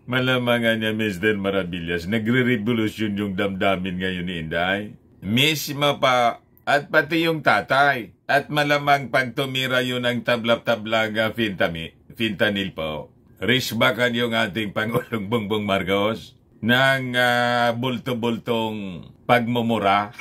Malamangan niya, Mr. Maravillas, nagre-revolusyon yung damdamin ngayon ni Inday. Mismo pa, at pati yung tatay. At malamang pag tumira yun ang tablap-tablaga fentanyl po, risbakan yung ating Pangulong Bongbong Marcos ng bulto-bultong pagmumura.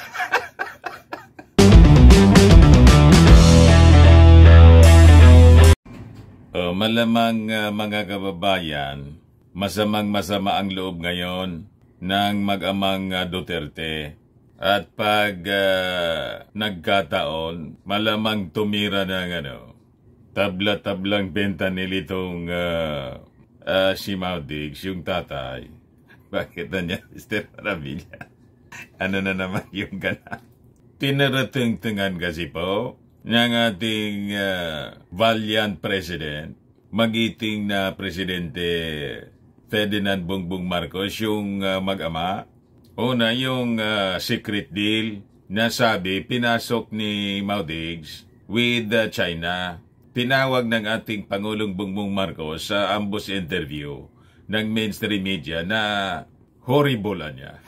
Malamang mga kababayan, masamang-masama ang loob ngayon ng mag-amang Duterte. At pag nagkataon, malamang tumira ng tabla-tablang fentanyl itong si Maudigs, yung tatay. Bakit na niya, Mr. Maravilla? Ano na naman yung ganap? Tinaratung-tungan kasi po ng ating valiant president, magiting na Presidente Ferdinand Bongbong Marcos, yung mag-ama. Una, yung secret deal na sabi, pinasok ni Maudigs with China. Tinawag ng ating Pangulong Bongbong Marcos sa ambush interview ng mainstream media na horrible niya.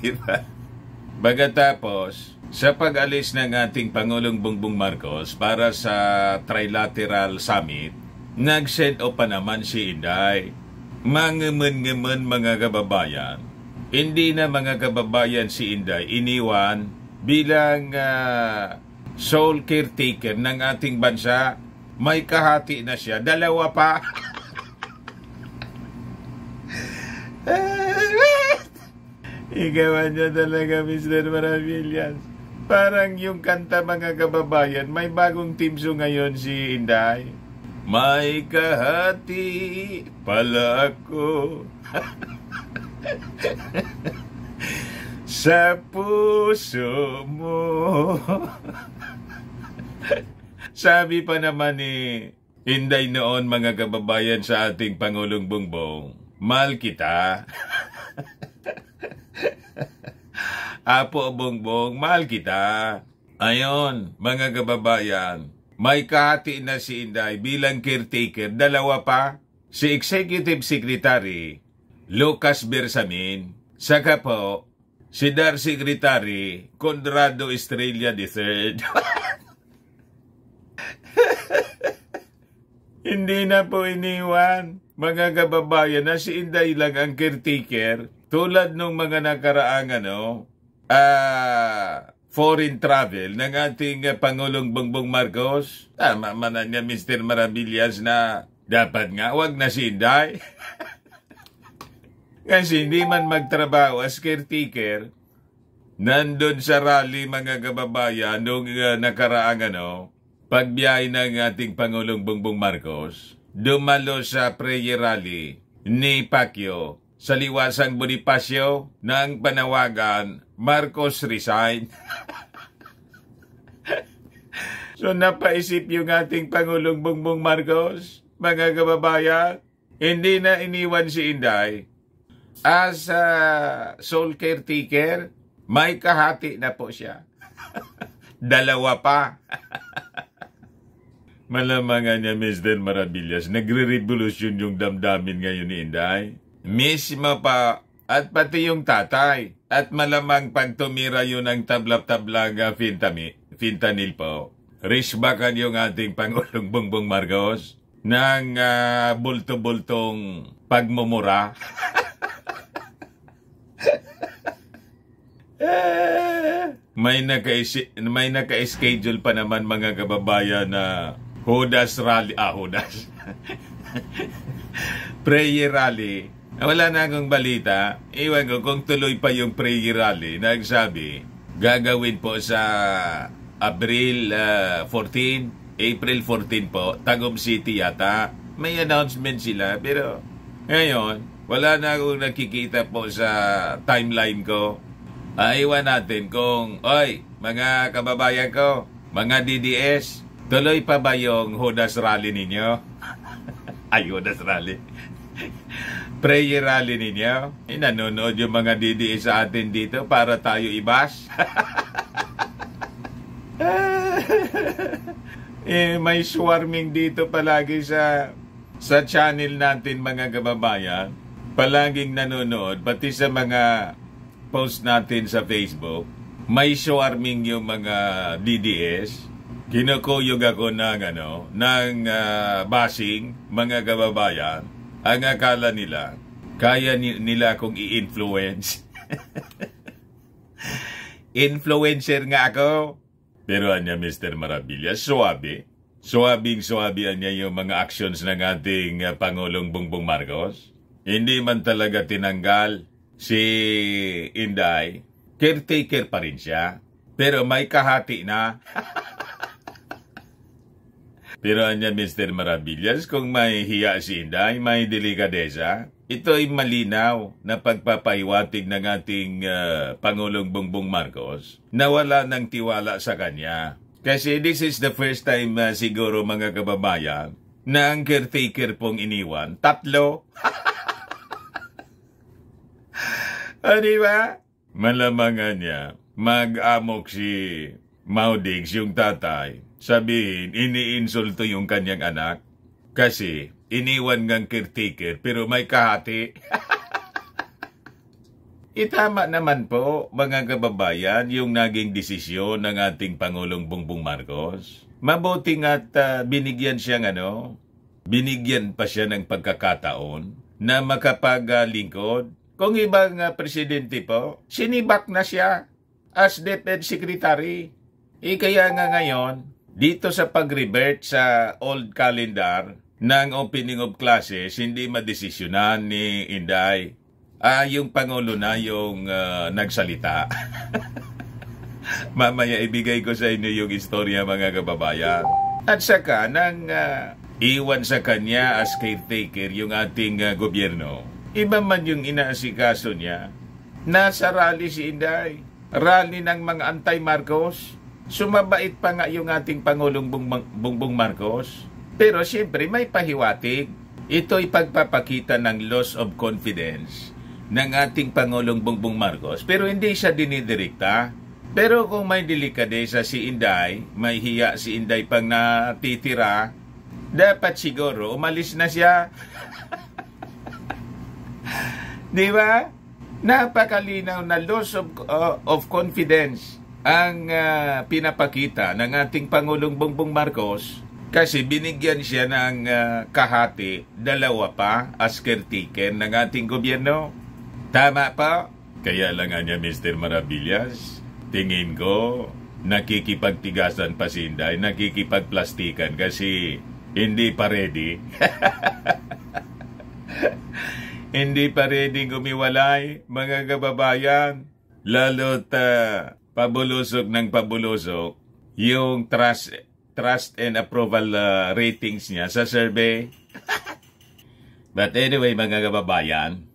Diba? Pagkatapos, sa pag-alis ng ating Pangulong Bongbong Marcos para sa Trilateral Summit, nag-send off pa naman si Inday. Mangaman-ngaman mga kababayan. Hindi na mga kababayan si Inday iniwan bilang sole caretaker ng ating bansa. May kahati na siya. Dalawa pa. Igawan niya talaga, Mr. Maravillas. Parang yung kanta mga kababayan, may bagong team song ngayon si Inday. May kahati pala ako sa puso mo. Sabi pa naman ni Inday noon mga kababayan sa ating Pangulong Bongbong, mahal kita. Apo Bongbong, mahal kita. Ayon, mga kababayan, may kahati na si Inday bilang caretaker. Dalawa pa, si Executive Secretary Lucas Bersamin, saka po si Dar Secretary Conrado Estrella III. Hindi na po iniwan, mga kababayan, na si Inday lang ang caretaker tulad nung mga nakaraang foreign travel ng ating Pangulong Bongbong Marcos. Tama man niya, Mr. Maravillas, na dapat nga wag na si Inday. Kasi hindi man magtrabaho as caretaker, nandun sa rally mga kababayan nung nakaraang pagbiyahe ng ating Pangulong Bongbong Marcos, dumalo sa prayer rally ni Pacquiao sa liwasang Bonifacio ng panawagan, Marcos resign. So napaisip yung ating Pangulong Bongbong Marcos, mga kababayan, hindi na iniwan si Inday. As sole caretaker, may kahati na po siya. Dalawa pa. Malamangan niya, Mr. Maravillas, nagre-revolusyon yung damdamin ngayon ni Inday. Mismo pa, at pati yung tatay. At malamang pag tumira yun ang tablap-tablaga fentanyl po, risbakan yung ating Pangulong Bongbong Marcos ng bulto-bultong pagmumura. May naka-schedule pa naman mga kababayan na Judas Rally. Judas. Prayer Rally. Wala na akong balita. Iwan ko kung tuloy pa yung prayer rally. Nagsabi, gagawin po sa April 14 po, Tagum City yata. May announcement sila. Pero ngayon, wala na akong nakikita po sa timeline ko. Iwan natin kung, oy, mga kababayan ko, mga DDS, tuloy pa ba yung Judas Rally ninyo? Ay, Judas Rally. Prayer rally ninyo. Nanonood yung mga DDS sa atin dito para tayo ibas. May swarming dito palagi sa channel natin, mga kababayan. Palaging nanonood, pati sa mga post natin sa Facebook. May swarming yung mga DDS. Kinukuyog ako ng bashing, mga kababayan. Ang akala nila, kaya nila akong i-influence. Influencer nga ako. Pero anya, Mr. Maravilla, suwabe. Suwabing-suwabe anya yung mga actions ng ating Pangulong Bongbong Marcos. Hindi man talaga tinanggal si Inday. Caretaker pa rin siya. Pero may kahati na. Pero anya, Mr. Maravillas, kung may hiya si Inday, may delikadesa, ito ay malinaw na pagpapahiwatig ng ating Pangulong Bongbong Marcos na wala ng tiwala sa kanya. Kasi this is the first time siguro, mga kababayan, na ang caretaker pong iniwan. 3. Di ba? Malamangan niya, mag-amok si Maudigs, yung tatay. Sabihin, iniinsulto yung kanyang anak kasi iniwan ngang caretaker pero may kahati. Itama naman po, mga kababayan, yung naging desisyon ng ating Pangulong Bongbong Marcos. Mabuti nga't binigyan pa siya ng pagkakataon na makapaglingkod. Kung ibang presidente po, sinibak na siya as DepEd Secretary. Kaya nga ngayon, dito sa pag-revert sa old calendar ng opening of classes, hindi madesisyonan ni Inday. Yung Pangulo na yung nagsalita. Mamaya ibigay ko sa inyo yung istorya, mga kababayan. At saka, nang iwan sa kanya as caretaker yung ating gobyerno, iba man yung inaasikaso niya. Nasa rally si Inday. Rally ng mga anti-Marcos. Sumabait pa nga yung ating Pangulong Bongbong Marcos. Pero siyempre may pahiwatig. Ito'y pagpapakita ng loss of confidence ng ating Pangulong Bongbong Marcos. Pero hindi siya dinidirekta. Pero kung may delikadesa si Inday, may hiya si Inday pang natitira, dapat siguro umalis na siya. Di ba? Napakalinaw na loss of confidence ang pinapakita ng ating Pangulong Bongbong Marcos kasi binigyan siya ng kahati, 2 pa as caretaker ng ating gobyerno. Tama pa? Kaya lang niya, Mr. Maravillas, tingin ko nakikipagtigasan pa si Inday, nakikipagplastikan kasi hindi pa ready. Hindi pa ready gumiwalay, mga kababayan. Lalo't pabulusok ng pabulusok yung trust and approval ratings niya sa survey. But anyway, mga kababayan,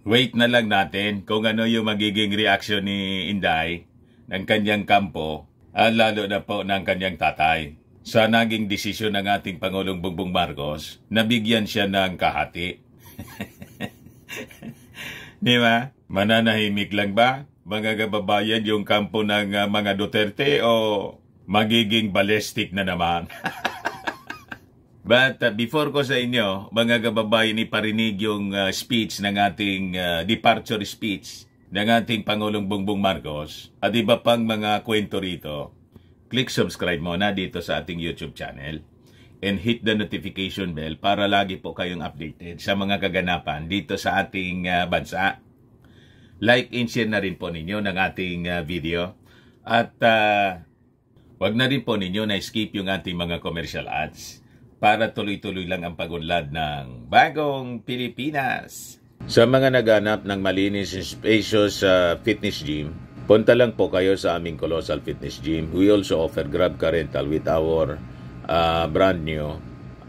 wait na lang natin kung ano yung magiging reaction ni Inday ng kanyang kampo, lalo na po ng kanyang tatay, sa naging desisyon ng ating Pangulong Bongbong Marcos na bigyan siya ng kahati. Di ba? Mananahimik lang ba, mga kababayan, yung kampo ng mga Duterte o magiging ballistic na naman? But before ko sa inyo, mga kababayan, iparinig yung speech ng ating departure speech ng ating Pangulong Bongbong Marcos at iba pang mga kwento rito, click subscribe muna dito sa ating YouTube channel and hit the notification bell para lagi po kayong updated sa mga kaganapan dito sa ating bansa. Like and share na rin po ninyo ng ating video at wag na rin po ninyo na skip yung ating mga commercial ads para tuloy-tuloy lang ang pagunlad ng bagong Pilipinas. Sa mga naghanap ng malinis and spacious fitness gym, punta lang po kayo sa aming Colossal Fitness Gym. We also offer Grab Car Rental with our brand new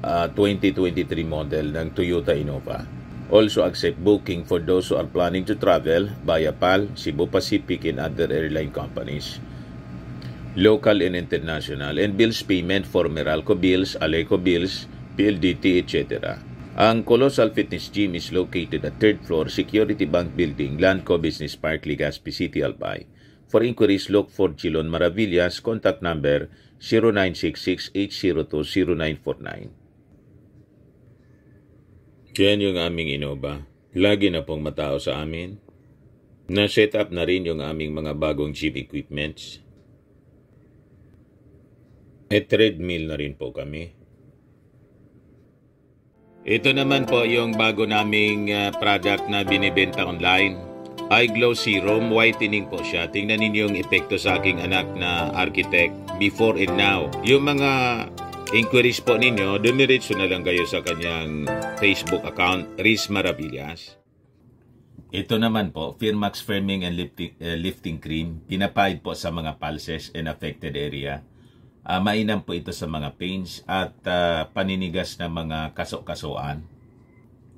2023 model ng Toyota Innova. Also accept booking for those who are planning to travel via PAL, Cebu Pacific and other airline companies, local and international, and bills payment for Meralco bills, Aleco bills, PLDT, etc. Ang Colossal Fitness Gym is located at 3rd floor, Security Bank Building, Landco Business Park, Legazpi City, Albay. For inquiries, look for Chilon Maravillas. Contact number 0966-802-0949. Yan yung aming Innova. Lagi na pong matao sa amin. Na-set up na rin yung aming mga bagong gym equipments. At treadmill na rin po kami. Ito naman po yung bago naming product na binibenta online. iGlow Serum, whitening po siya. Tingnan ninyo yung epekto sa aking anak na architect before and now. Yung mga inquiries po ninyo, dumiretso na lang kayo sa kanyang Facebook account, Riz Maravillas. Ito naman po, Firmax Firming and Lifting Cream. Pinapahid po sa mga pulses and affected area. Mainam po ito sa mga pains at paninigas na mga kaso-kasuan.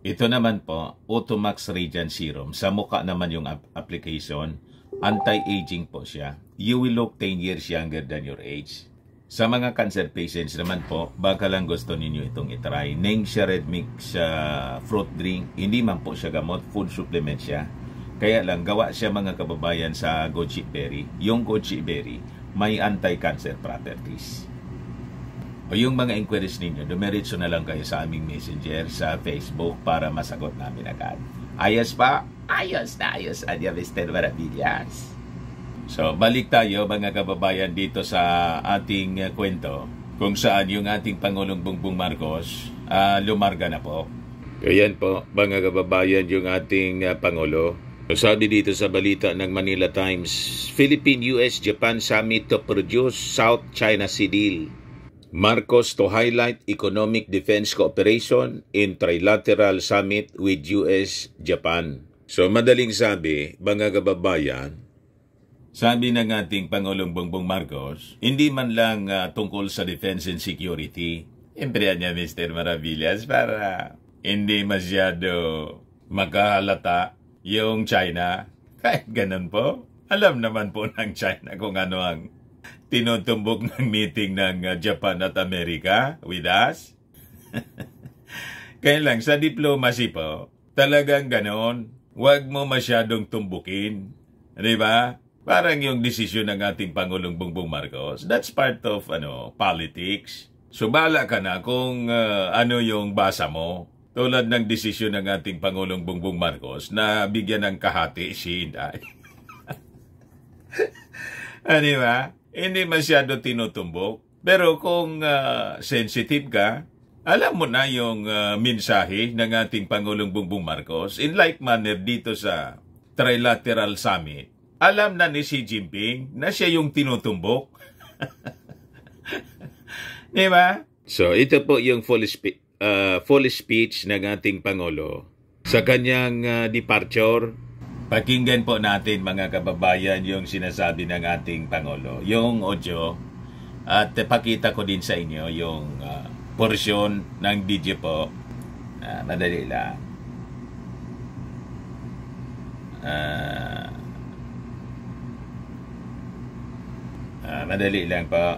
Ito naman po, Automax Radiant Serum. Sa mukha naman yung application. Anti-aging po siya. You will look 10 years younger than your age. Sa mga cancer patients naman po, baka lang gusto ninyo itong itry. Ningxia Red Mix fruit drink. Hindi man po siya gamot, food supplement siya. Kaya lang, gawa siya mga kababayan sa goji berry. Yung goji berry, may anti-cancer properties. O yung mga inquiries ninyo, dumiretso na lang kayo sa aming messenger sa Facebook para masagot namin agad. Ayos pa? Ayos na ayos. Anya Mr. Maravillas. So, balik tayo mga kababayan dito sa ating kwento kung saan yung ating Pangulong Bongbong Marcos lumarga na po. Ayan po, mga kababayan, yung ating Pangulo. Sabi dito sa balita ng Manila Times, Philippine-US-Japan Summit to produce South China Sea Deal. Marcos to highlight economic defense cooperation in trilateral summit with US-Japan. So madaling sabi, mga kababayan, sabi ng ating Pangulong Bongbong Marcos, hindi man lang tungkol sa defense and security. Siyempre niya Mr. Maravillas para hindi masyado makahalata yung China. Kahit ganun po, alam naman po ng China kung ano ang tinutumbok ng meeting ng Japan at Amerika with us. Kaya lang, sa diplomacy po, talagang ganon. Huwag mo masyadong tumbukin. Di ba? Parang yung desisyon ng ating Pangulong Bongbong Marcos, that's part of politics. So, bahala ka na kung ano yung basa mo. Tulad ng desisyon ng ating Pangulong Bongbong Marcos na bigyan ng kahati si Inday. Di ba? Hindi masyado tinutumbok. Pero kung sensitive ka, alam mo na yung mensahe ng ating Pangulong Bongbong Marcos. In like manner dito sa Trilateral Summit, alam na ni Xi Jinping na siya yung tinutumbok. Di ba? So, ito po yung full speech ng ating Pangulo sa kanyang departure. Pakinggan po natin mga kababayan yung sinasabi ng ating Pangulo, yung audio, at pakita ko din sa inyo yung portion ng video po. Madali lang. Madali lang po.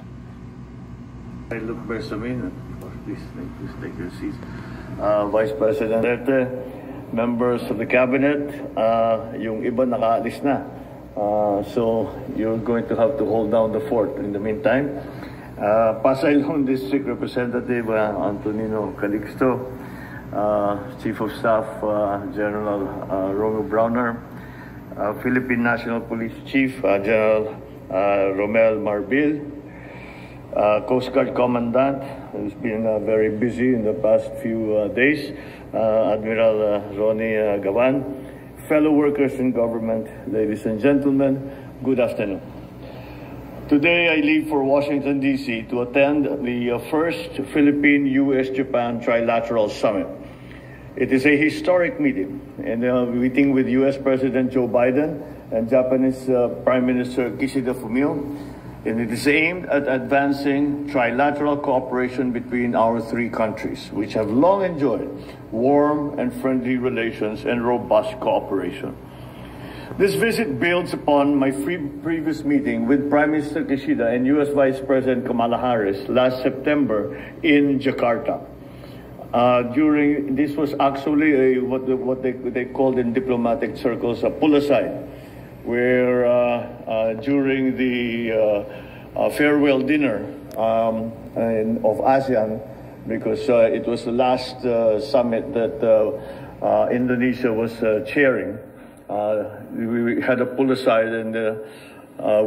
I look Bersamin, please take your seats. Vice President Duterte, members of the cabinet, yung iba nakaalis na. So you're going to have to hold down the fort in the meantime. Pasay Lone District Representative Antonino Calixto, Chief of Staff General Romeo Browner, Philippine National Police Chief General Romel Marbil, Coast Guard Commandant, who's been very busy in the past few days, Admiral Ronnie Gavan, fellow workers in government, ladies and gentlemen, good afternoon. Today I leave for Washington, D.C. to attend the first Philippine-US-Japan Trilateral Summit. It is a historic meeting, and meeting with U.S. President Joe Biden and Japanese Prime Minister Kishida Fumio, and it is aimed at advancing trilateral cooperation between our three countries, which have long enjoyed warm and friendly relations and robust cooperation. This visit builds upon my previous meeting with Prime Minister Kishida and U.S. Vice President Kamala Harris last September in Jakarta. This was actually what they called in diplomatic circles a pull-aside, where during the farewell dinner of ASEAN, because it was the last summit that Indonesia was chairing. We had a pull aside, and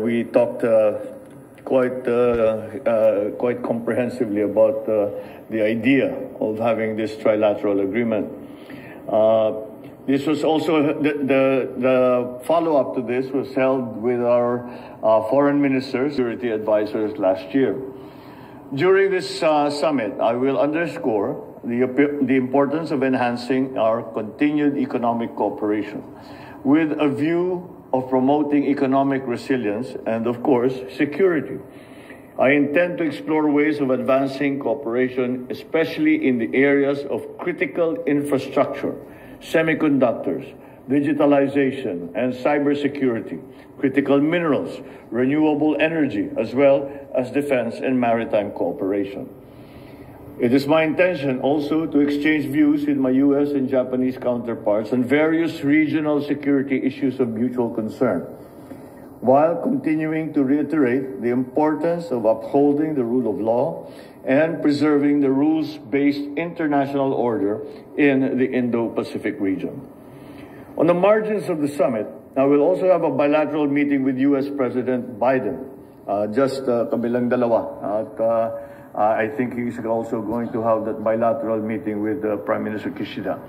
we talked quite comprehensively about the idea of having this trilateral agreement. This was also the follow-up to this was held with our foreign ministers, security advisors last year. During this summit, I will underscore the importance of enhancing our continued economic cooperation with a view of promoting economic resilience and, of course, security. I intend to explore ways of advancing cooperation, especially in the areas of critical infrastructure, semiconductors, digitalization, and cybersecurity, critical minerals, renewable energy, as well as defense and maritime cooperation. It is my intention also to exchange views with my U.S. and Japanese counterparts on various regional security issues of mutual concern, while continuing to reiterate the importance of upholding the rule of law and preserving the rules-based international order in the Indo-Pacific region. On the margins of the summit, I will also have a bilateral meeting with U.S. President Biden, just kabilang dalawa. At I think he's also going to have that bilateral meeting with Prime Minister Kishida,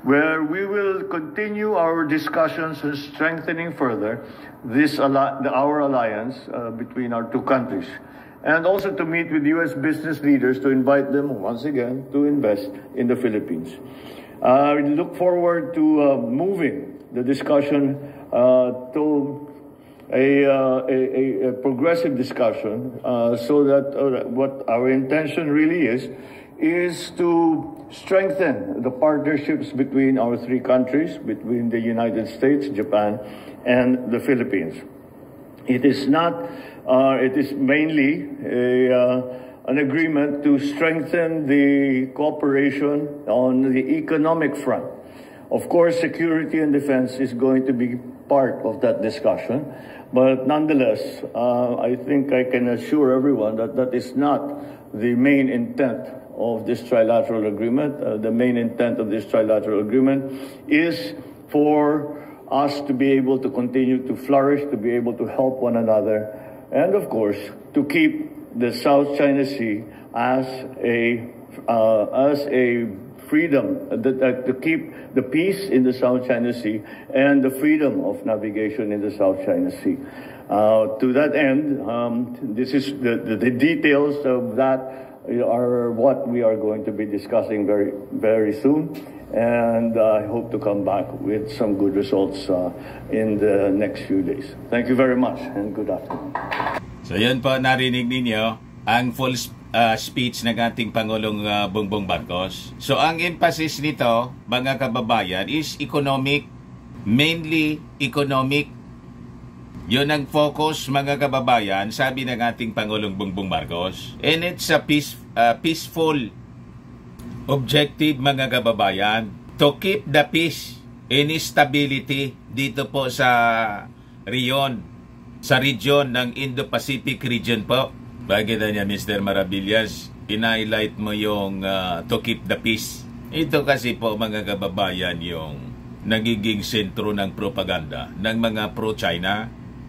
where we will continue our discussions on strengthening further our alliance between our two countries, and also to meet with U.S. business leaders to invite them once again to invest in the Philippines. We look forward to moving the discussion to a progressive discussion, so that what our intention really is to strengthen the partnerships between our three countries, between the United States, Japan, and the Philippines. It is mainly an agreement to strengthen the cooperation on the economic front. Of course, security and defense is going to be part of that discussion. But nonetheless, I think I can assure everyone that that is not the main intent of this trilateral agreement. The main intent of this trilateral agreement is for us to be able to continue to flourish, to be able to help one another, and of course, to keep the South China Sea as a freedom, to keep the peace in the South China Sea and the freedom of navigation in the South China Sea. To that end, this is the details of that are what we are going to be discussing very, very soon. And I hope to come back with some good results in the next few days. Thank you very much and good afternoon. So yun po, narinig ninyo ang full speech ng ating Pangulong Bongbong Marcos. So ang emphasis nito, mga kababayan, is economic, mainly economic. Yun ang focus, mga kababayan, sabi ng ating Pangulong Bongbong Marcos. And it's a peaceful objective, mga kababayan, to keep the peace and stability dito po sa region ng Indo-Pacific region po. Bakit niya, Mr. Maravillas, in-highlight mo yung to keep the peace? Ito kasi po, mga kababayan, yung nagiging sentro ng propaganda ng mga pro-China,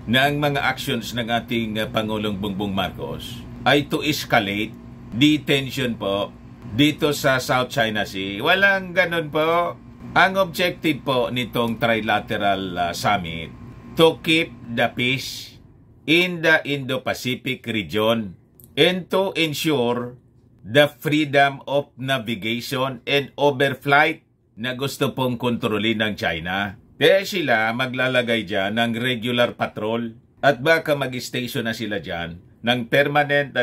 na ang mga actions ng ating Pangulong Bongbong Marcos ay to escalate the tension po dito sa South China Sea. Walang ganun po. Ang objective po nitong trilateral summit, to keep the peace in the Indo-Pacific region and to ensure the freedom of navigation and overflight na gusto pong kontrolin ng China. Kaya sila maglalagay dyan ng regular patrol at baka mag-station na sila dyan ng permanent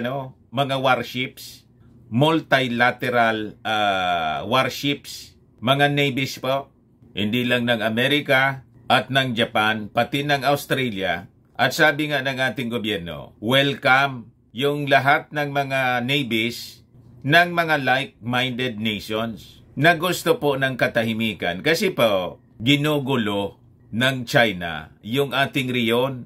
mga warships, multilateral warships, mga navies po, hindi lang ng Amerika at ng Japan, pati ng Australia. At sabi nga ng ating gobyerno, welcome yung lahat ng mga navies ng mga like-minded nations na gusto po ng katahimikan. Kasi po, ginugulo ng China yung ating riyon.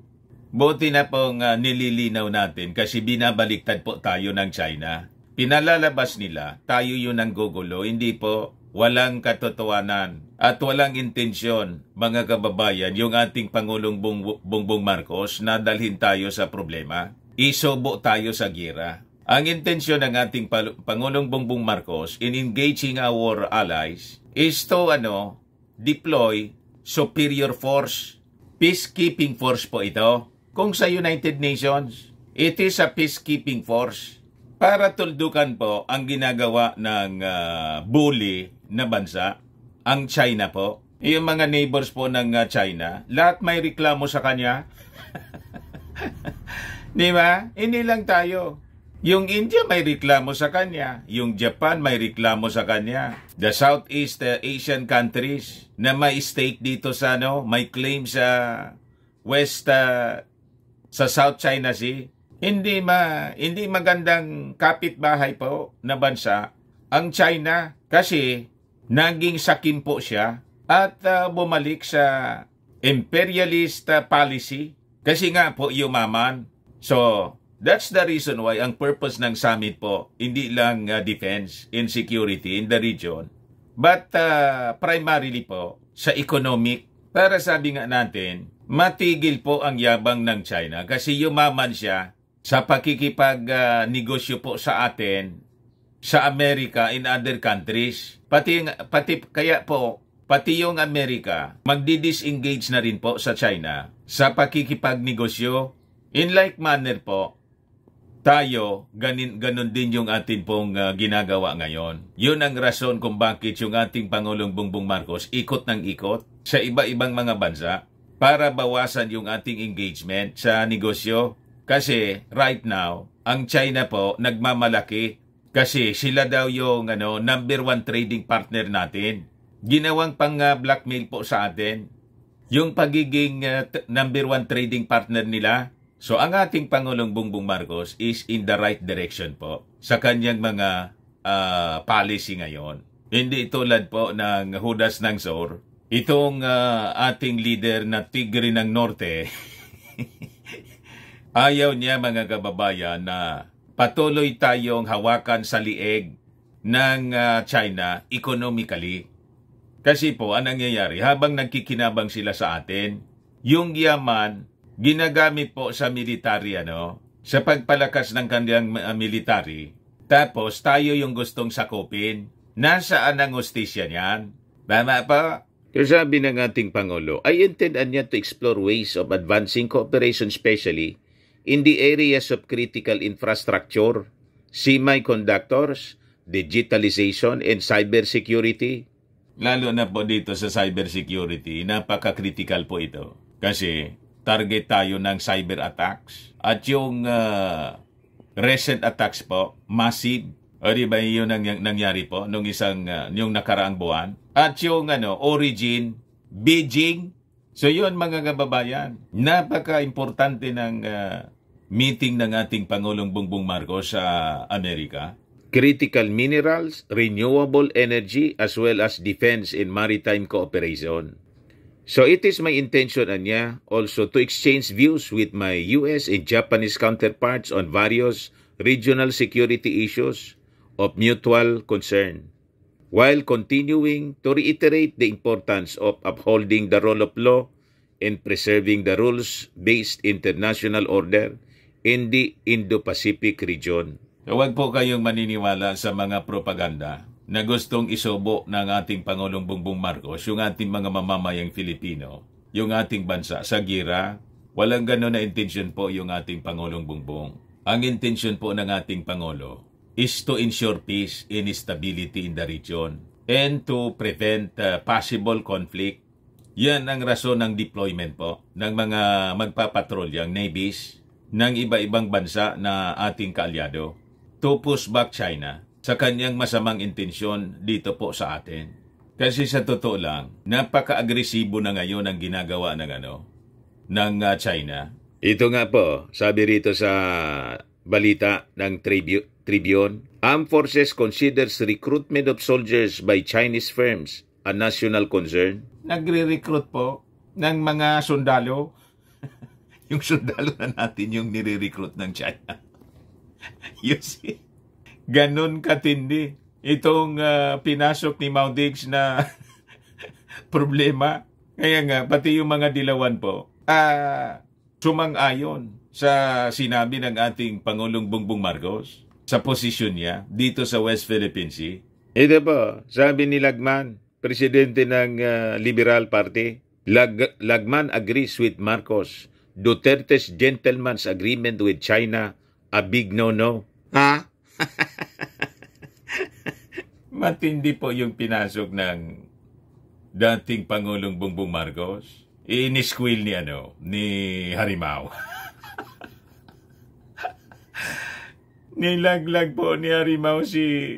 Buti na pong nililinaw natin kasi binabaliktad po tayo ng China. Pinalalabas nila, tayo yun ang gugulo. Hindi po, walang katotohanan at walang intensyon, mga kababayan, yung ating Pangulong Bongbong Marcos na dalhin tayo sa problema. Isubo tayo sa gira. Ang intensyon ng ating Pangulong Bongbong Marcos in engaging our allies is to deploy superior force. Peacekeeping force po ito. Kung sa United Nations, it is a peacekeeping force para tuldukan po ang ginagawa ng bully na bansa, ang China po. Yung mga neighbors po ng China, lahat may reklamo sa kanya. Di ba? Hindi lang tayo. Yung India may reklamo sa kanya. Yung Japan may reklamo sa kanya. The Southeast Asian countries na may stake dito sa may claim sa West sa South China Sea. Hindi magandang kapitbahay po na bansa ang China kasi naging sakim po siya at bumalik sa imperialist policy kasi nga po yumaman. So, that's the reason why ang purpose ng summit po, hindi lang defense and security in the region, but primarily po sa economic. Para sabi nga natin, matigil po ang yabang ng China kasi yumaman siya sa pakikipag-negosyo po sa atin, sa Amerika and other countries. Pati yung Amerika, magdi-disengage na rin po sa China sa pakikipag-negosyo. In like manner po, tayo, ganun din yung atin pong ginagawa ngayon. Yun ang rason kung bakit yung ating Pangulong Bongbong Marcos ikot ng ikot sa iba-ibang mga bansa para bawasan yung ating engagement sa negosyo. Kasi right now, ang China po nagmamalaki kasi sila daw yung number 1 trading partner natin. Ginawang pang blackmail po sa atin yung pagiging number 1 trading partner nila. So ang ating Pangulong Bongbong Marcos is in the right direction po sa kanyang mga policy ngayon. Hindi tulad po ng Judas ng Sor. Itong ating leader na Tigre ng Norte, ayaw niya mga kababayan na patuloy tayong hawakan sa lieg ng China economically. Kasi po, anong nangyayari? Habang nagkikinabang sila sa atin, yung yaman, ginagamit po sa military, sa pagpalakas ng kanyang military. Tapos, tayo yung gustong sakupin. Nasaan ang hustisya niyan? Tama pa? Sabi ng ating Pangulo, I intend niya to explore ways of advancing cooperation especially in the areas of critical infrastructure, semiconductors, digitalization, and cybersecurity. Lalo na po dito sa cybersecurity, napaka-critical po ito. Kasi target tayo ng cyber attacks. At yung recent attacks po, massive. O di ba yun ang nangyari po nung yung nakaraang buwan? At yung origin, Beijing. So yun mga kababayan, napaka-importante ng meeting ng ating Pangulong Bongbong Marcos sa Amerika. Critical minerals, renewable energy, as well as defense and maritime cooperation. So it is my intention niya also to exchange views with my US and Japanese counterparts on various regional security issues of mutual concern, while continuing to reiterate the importance of upholding the rule of law and preserving the rules-based international order in the Indo-Pacific region. Huwag po kayong maniniwala sa mga propaganda na gustong isubo ng ating Pangulong Bongbong Marcos, yung ating mga mamamayang Filipino, yung ating bansa sa gira. Walang gano'n na intensyon po yung ating Pangulong Bongbong. Ang intensyon po ng ating Pangulo is to ensure peace and stability in the region and to prevent possible conflict. Yan ang rason ng deployment po ng mga magpapatrolyang navies ng iba-ibang bansa na ating kaalyado to push back China sa kanyang masamang intensyon dito po sa atin. Kasi sa totoo lang, napaka-agresibo na ngayon ang ginagawa ng China. Ito nga po, sabi rito sa balita ng Tribune, Armed Forces considers recruitment of soldiers by Chinese firms a national concern. Nagre-recruit po ng mga sundalo yung sundalo na natin yung nire-recruit ng China. You see? Ganon katindi itong pinasok ni Mao Diggs na problema. Kaya nga, pati yung mga dilawan po, sumang-ayon sa sinabi ng ating Pangulong Bongbong Marcos sa posisyon niya dito sa West Philippine Sea. Ito po, sabi ni Lagman, presidente ng Liberal Party, Lagman agrees with Marcos. Duterte's gentleman's agreement with China, a big no-no. Ha? Matindi po yung pinasok ng dating Pangulong Bongbong Marcos. Iniskwil ni Harimau. Nilaglag po ni Harimau si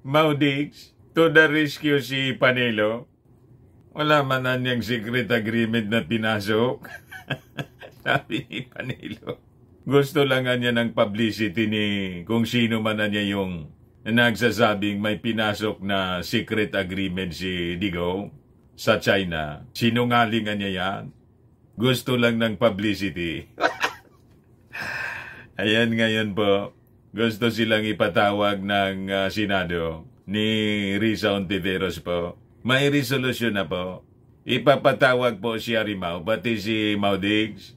Mao Diggs. To the rescue si Panelo. Wala man na niyang secret agreement na pinasok. Sabi ni Panelo. Gusto lang niya ng publicity ni kung sino man na niya yung nagsasabing may pinasok na secret agreement si Digong sa China. Sinungalingan niya yan. Gusto lang ng publicity. Ayan ngayon po. Gusto silang ipatawag ng Senado ni Risa Ontiveros po. May resolusyon na po. Ipapatawag po si Harimau, pati si Mao Diggs.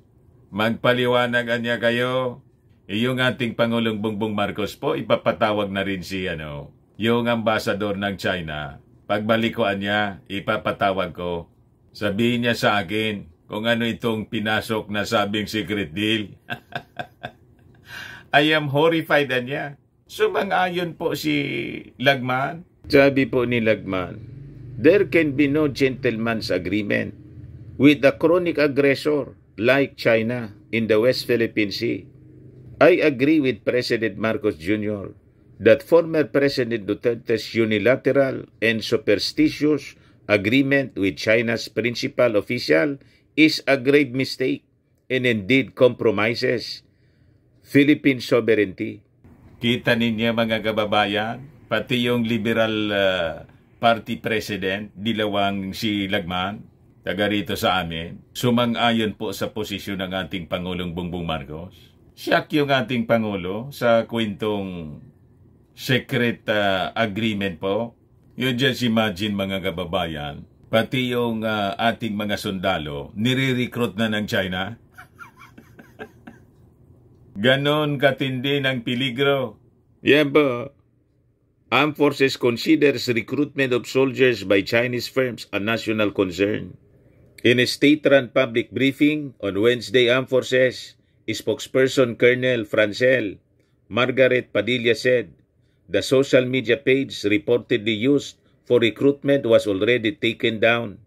Magpaliwanag niya kayo. Yung ating Pangulong Bongbong Marcos po, ipapatawag na rin si yung ambasador ng China. Pagbalikoan niya, ipapatawag ko. Sabihin niya sa akin kung ano itong pinasok na sabing secret deal. I am horrified niya. Sumang-ayon po si Lagman. Sabi po ni Lagman, there can be no gentleman's agreement with a chronic aggressor like China in the West Philippine Sea. I agree with President Marcos Jr. that former President Duterte's unilateral and superstitious agreement with China's principal official is a grave mistake and indeed compromises Philippine sovereignty. Kita ninyo mga kababayan, pati yung Liberal Party President, dilawang si Lagman, taga rito sa amin, sumang-ayon po sa posisyon ng ating Pangulong Bongbong Marcos. Siyak yung ating Pangulo sa kwentong secret agreement po. You just imagine mga kababayan, pati yung ating mga sundalo, nire-recruit na ng China. Ganon katindi ng peligro. Yan po. Armed Forces considers recruitment of soldiers by Chinese firms a national concern. In a state-run public briefing on Wednesday, Armed Forces spokesperson Colonel Francel Margaret Padilla said the social media page reportedly used for recruitment was already taken down.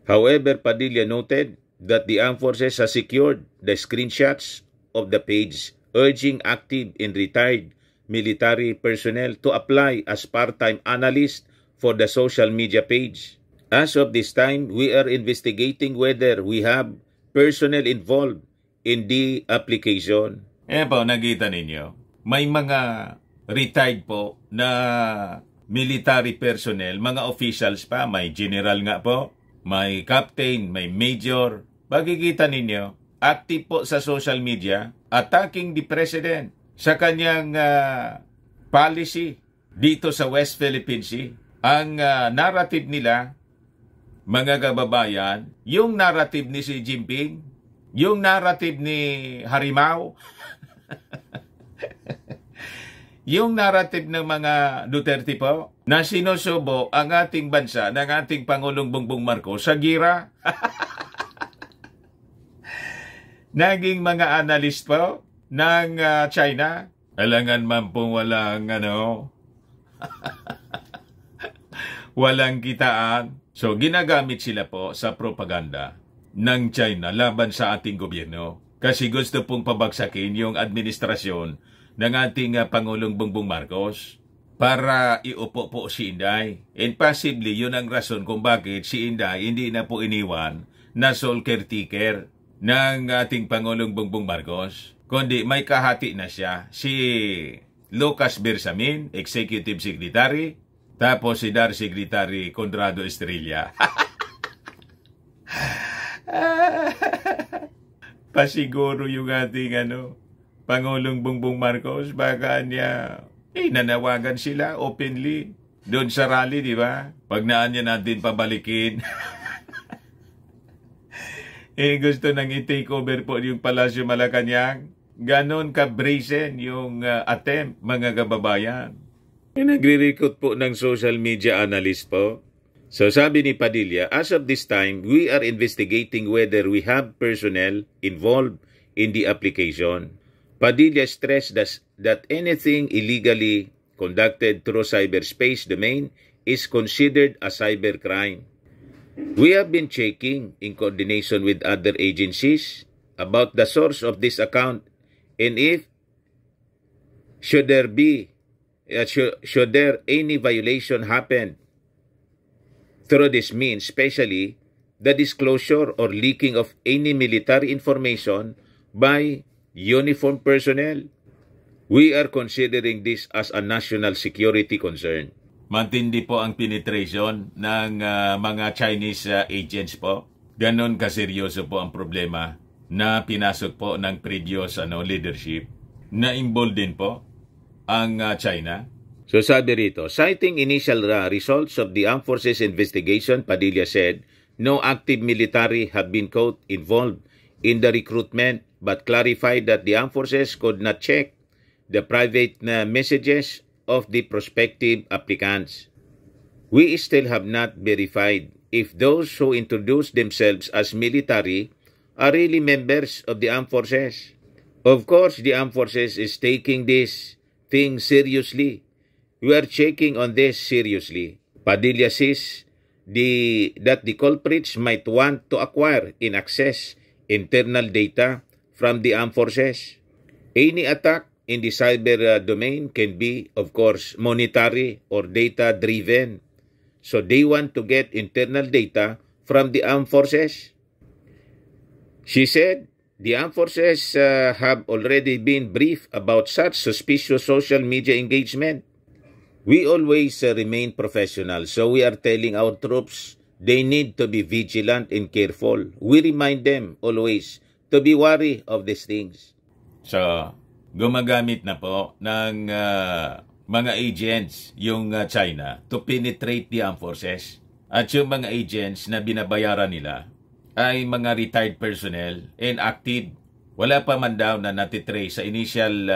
However, Padilla noted that the Armed Forces has secured the screenshots of the page, urging active and retired military personnel to apply as part-time analysts for the social media page. As of this time, we are investigating whether we have personnel involved in the application. Po, nakita ninyo, may mga retired po na military personnel, mga officials pa, may general nga po, may captain, may major. Makikita ninyo, active po sa social media, attacking the president sa kanyang policy dito sa West Philippine Sea. Ang narrative nila, mga kababayan, yung narrative ni Xi Jinping, yung narrative ni Harimau, yung narrative ng mga Duterte po, na sinusubo ang ating bansa ng ating Pangulong Bongbong Marcos sa gira. Naging mga analyst po ng China. Alangan man pong walang walang kitaan. So ginagamit sila po sa propaganda ng China laban sa ating gobyerno. Kasi gusto pong pabagsakin yung administrasyon ng ating Pangulong Bongbong Marcos para iupo po si Inday. And possibly yun ang rason kung bakit si Inday hindi na po iniwan na sole caretaker ng ating Pangulong Bongbong Marcos, kundi may kahati na siya. Si Lucas Bersamin, Executive Secretary, tapos si Dar Secretary Conrado Estrella. pasiguro yung ating Pangulong Bongbong Marcos, baka niya nanawagan sila openly doon sa rally, di ba? Pag naan niya natin pabalikin. Gusto nang i-take over po yung Palasyo Malacanang. Ganon ka-brazen yung attempt, mga kababayan. Nagre-recruit po ng social media analyst po. So sabi ni Padilla, as of this time, we are investigating whether we have personnel involved in the application. Padilla stressed that anything illegally conducted through cyberspace domain is considered a cybercrime. We have been checking in coordination with other agencies about the source of this account and if should there any violation happen through this means, especially the disclosure or leaking of any military information by uniformed personnel. We are considering this as a national security concern. Matindi po ang penetration ng mga Chinese agents po. Ganon kaseryoso po ang problema na pinasok po ng previous leadership na involved din po ang China. So sabi rito, citing initial results of the Armed Forces investigation, Padilla said, no active military have been caught involved in the recruitment but clarified that the Armed Forces could not check the private messages of the prospective applicants. We still have not verified if those who introduce themselves as military are really members of the Armed Forces. Of course, the Armed Forces is taking this thing seriously. We are checking on this seriously. Padilla says that the culprits might want to acquire and access internal data from the armed forces. Any attack in the cyber domain can be, of course, monetary or data-driven. So they want to get internal data from the armed forces. She said the armed forces have already been briefed about such suspicious social media engagement. We always remain professional, so we are telling our troops they need to be vigilant and careful. We remind them always to be wary of these things. So, gumagamit na po ng mga agents yung China to penetrate the armed forces. At yung mga agents na binabayaran nila ay mga retired personnel and active. Wala pa man daw na natitrace sa initial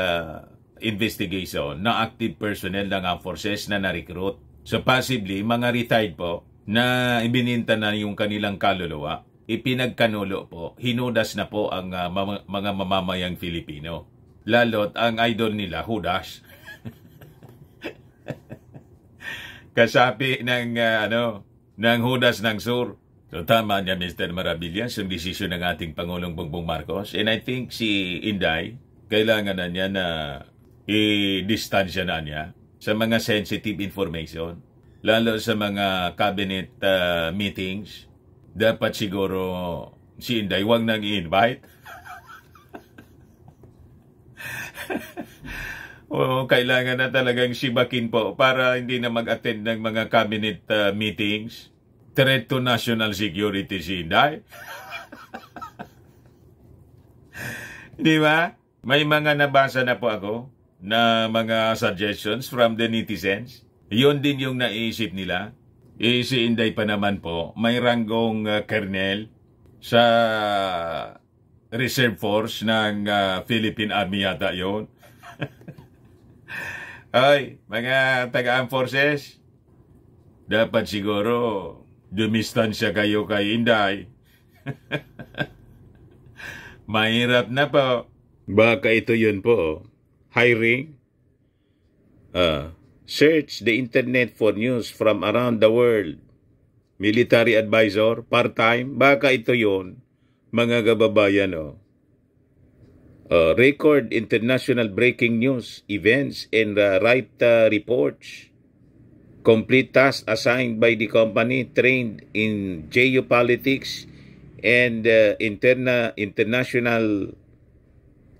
investigation na active personnel ng armed forces na na-recruit. So possibly, mga retired po na ibininta na yung kanilang kaluluwa, ipinagkanulo po, hinudas na po ang mga mamamayang Filipino. Lalo't ang idol nila, Judas. Kasapi ng, ng Judas ng Sur. So tama niya, Mr. Maravillas, yung desisyon ng ating Pangulong Bongbong Marcos. And I think si Inday, kailangan na niya na i-distansya na niya sa mga sensitive information, lalo sa mga cabinet meetings. Dapat siguro si Inday huwag nang i-invite. O kailangan na talagang sibakin po para hindi na mag-attend ng mga cabinet meetings. Threat to national security si Inday. Di ba? May mga nabasa na po ako na mga suggestions from the netizens. Yun din yung naisip nila. Si Inday pa naman po, may ranggong colonel sa Reserve Force ng Philippine Army yata yun. Ay, mga taga-armed forces, dapat siguro dumistansya kayo kay Inday. Mahirap na po. Baka ito yun po. Hiring. Search the internet for news from around the world. Military advisor, part-time. Baka ito yun, mga kababayan. Record international breaking news, events, and write reports. Complete tasks assigned by the company trained in geopolitics and international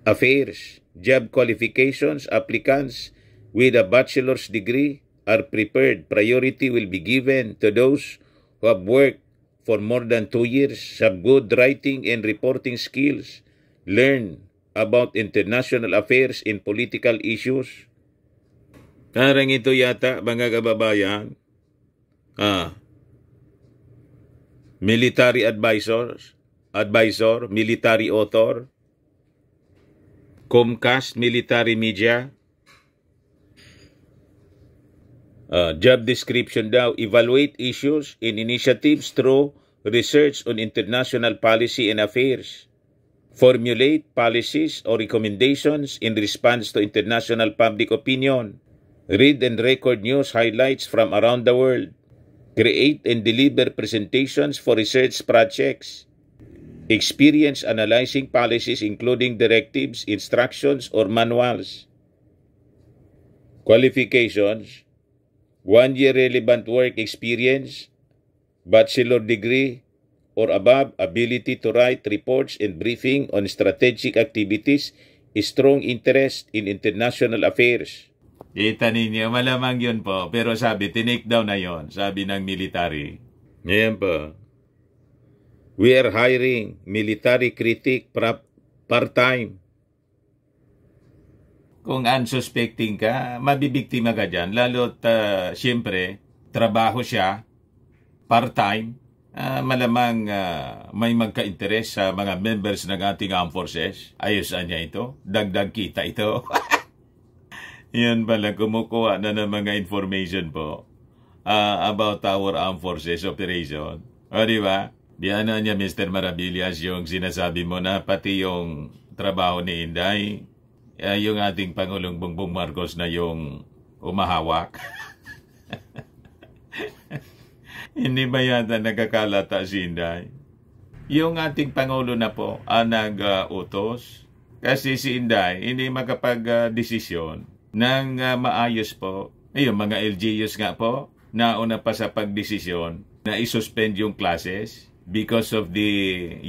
affairs. Job qualifications, applicants with a bachelor's degree are prepared. Priority will be given to those who have worked for more than 2 years, have good writing and reporting skills, learn about international affairs and political issues. Parang ito yata, mga kababayan, military advisor, military author, Comcast military media. Job description daw, evaluate issues and initiatives through research on international policy and affairs. Formulate policies or recommendations in response to international public opinion. Read and record news highlights from around the world. Create and deliver presentations for research projects. Experience analyzing policies including directives, instructions, or manuals. Qualifications: 1-year relevant work experience, bachelor degree or above, ability to write reports and briefing on strategic activities, strong interest in international affairs. Kita ninyo, malamang yun po. Pero sabi, tinake down na yun, sabi ng military. Ngayon po, we are hiring military critic part-time. Kung unsuspecting ka, mabibiktima ka dyan. Lalo't, siyempre, trabaho siya, part-time, malamang may magka-interest sa mga members ng ating armed forces. Ayos niya ito. Dagdag kita ito. Yan pala, kumukuha na ng mga information po about our armed forces operation. O, di ba? Diyan na niya, Mr. Maravillas, yung sinasabi mo na pati yung trabaho ni Inday, yung ating Pangulong Bongbong Marcos na yung umahawak. Hindi ba yata nagkakalata si Inday? Yung ating Pangulo na po ang nag-utos. Kasi si Inday hindi makapag-desisyon ng maayos po. Ayun, mga LGUs nga po, nauna pa sa pagdesisyon na isuspend yung classes because of the,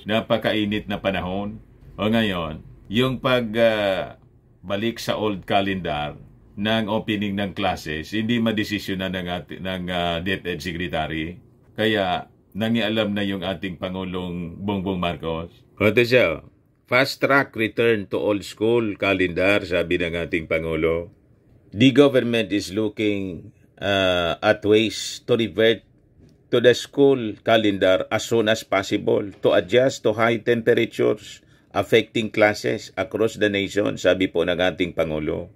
napakainit na panahon. O ngayon, yung pagbalik sa old calendar ng opening ng classes, hindi madesisyonan ng DepEd Secretary. Kaya, nangialam na yung ating Pangulong Bongbong Marcos. Ito siya, fast-track return to old school calendar, sabi ng ating Pangulo. The government is looking at ways to revert to the school calendar as soon as possible to adjust to high temperatures affecting classes across the nation, sabi po ng ating Pangulo.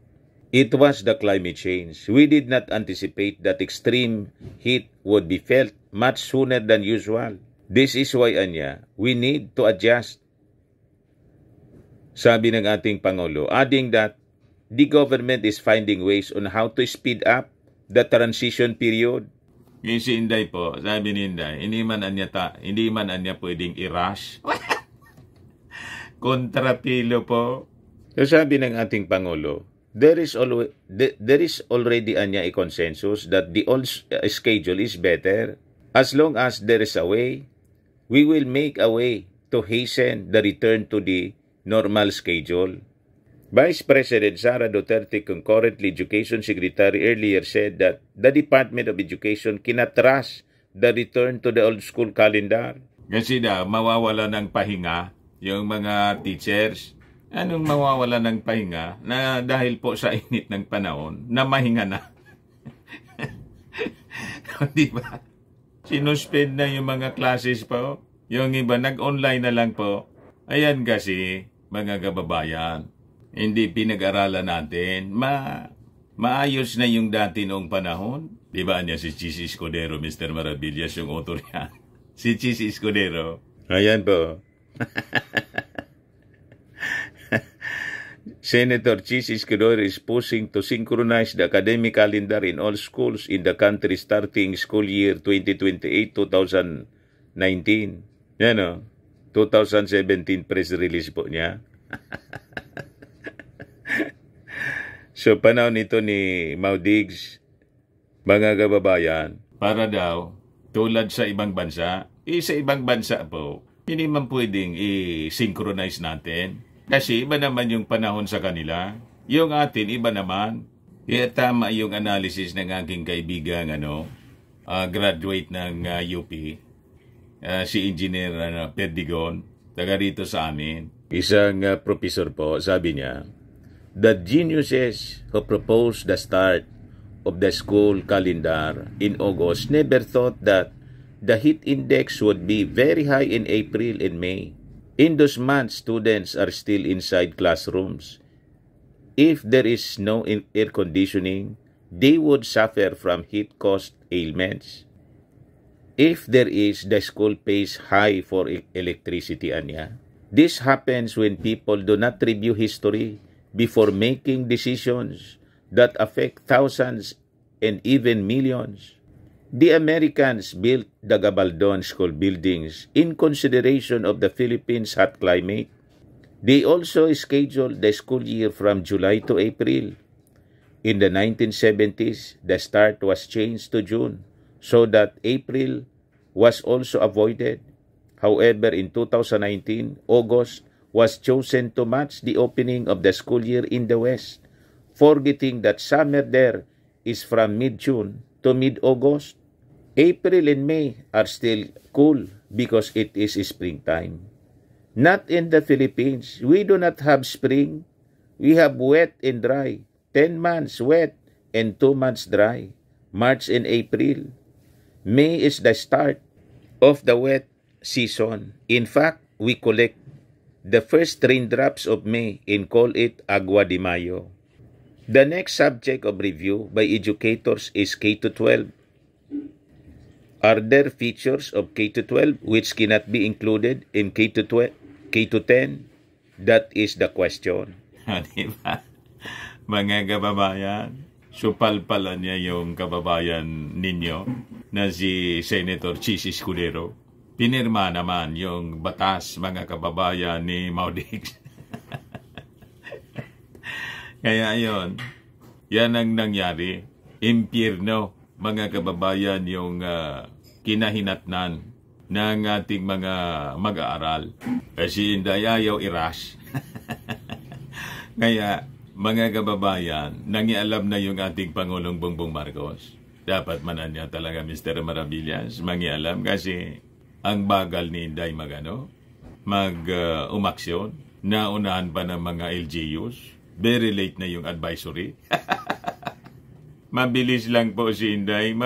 It was the climate change. We did not anticipate that extreme heat would be felt much sooner than usual. This is why, we need to adjust, sabi ng ating Pangulo, adding that the government is finding ways on how to speed up the transition period. Yung si Inday po, sabi ni Inday, hindi man anya pwedeng i-rush. Kontrapilo po. So sabi ng ating Pangulo, there is already a consensus that the old schedule is better. As long as there is a way, we will make a way to hasten the return to the normal schedule. Vice President Sara Duterte, concurrently Education Secretary, earlier said that the Department of Education cannot rush the return to the old school calendar. Kasi mawawala ng pahinga yung mga teachers. Anong mawawala ng pahinga na dahil po sa init ng panahon na mahinga na? Di ba? Sinuspend na yung mga classes po. Yung iba nag-online na lang po. Ayan kasi, mga kababayan, hindi pinag-aralan natin. Maayos na yung dati noong panahon. Di ba niya si Chis Escudero, Mr. Maravillas, yung author yan? Si Chis Escudero. Ayan po. Senator Chis Escudero is pushing to synchronize the academic calendar in all schools in the country starting school year 2028-2019. Yan o, 2017 press release po niya. So, panahon ito ni Maudigs, mga kababayan, para daw, tulad sa ibang bansa, sa ibang bansa po, hindi man pwedeng i-synchronize natin. Kasi iba naman yung panahon sa kanila. Yung atin, iba naman. Kaya tama yung analysis ng aking kaibigan, graduate ng UP, si Engineer Perdigon, taga rito sa amin. Isang professor po, sabi niya, the geniuses who proposed the start of the school calendar in August never thought that the heat index would be very high in April and May. In those months, students are still inside classrooms. If there is no air conditioning, they would suffer from heat-caused ailments. If there is, the school pays high for electricity, anya. This happens when people do not review history before making decisions that affect thousands and even millions. The Americans built the Gabaldon school buildings in consideration of the Philippines' hot climate. They also scheduled the school year from July to April. In the 1970s, the start was changed to June so that April was also avoided. However, in 2019, August was chosen to match the opening of the school year in the West, forgetting that summer there is from mid-June to mid-August. April and May are still cool because it is springtime. Not in the Philippines. We do not have spring. We have wet and dry. 10 months wet and 2 months dry. March and April. May is the start of the wet season. In fact, we collect the first raindrops of May and call it Agua de Mayo. The next subject of review by educators is K-12. Are there features of K-12 which cannot be included in K-10? That is the question. Diba? Mga kababayan, supalpalan niya yung kababayan ninyo na si Senator Chis Escudero. Pinirma naman yung batas, mga kababayan, ni Maudix. Kaya yon, yan ang nangyari. Impyerno, mga kababayan, yung kinahinatnan ng ating mga mag-aaral. Kasi hindi ayaw i-rush. Kaya, mga kababayan, nangialam na yung ating Pangulong Bongbong Marcos. Dapat manan niya talaga, Mr. Maravillas, mangialam kasi ang bagal ni Inday umaksyon. Naunahan pa ng mga LGUs. Very late na yung advisory. Mabilis lang po si Inday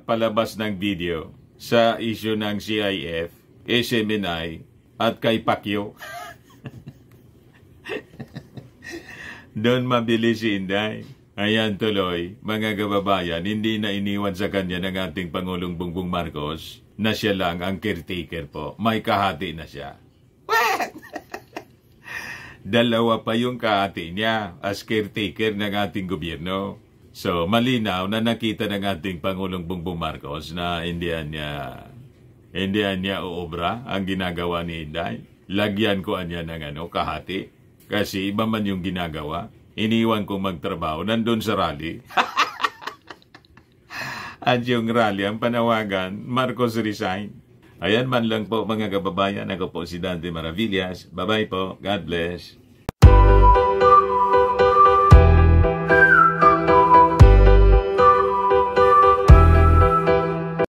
palabas ng video sa issue ng CIF, SMNI at kay Pacquiao. Doon mabilis si Inday. Ayan tuloy, mga kababayan, hindi na iniwan sa kanya ng ating Pangulong Bongbong Marcos na siya lang ang caretaker po. May kahati na siya. What? Dalawa pa yung kahati niya as caretaker ng ating gobyerno. So, malinaw na nakita ng ating Pangulong Bongbong Marcos na hindi niya uobra ang ginagawa ni Inday. Lagyan ko niya ng kahati. Kasi iba man yung ginagawa. Iniwan kong magtrabaho nandun sa rally. At yung rally, ang panawagan, Marcos resign. Ayan man lang po mga kababayan. Ako po si Dante Maravillas. Bye-bye po. God bless.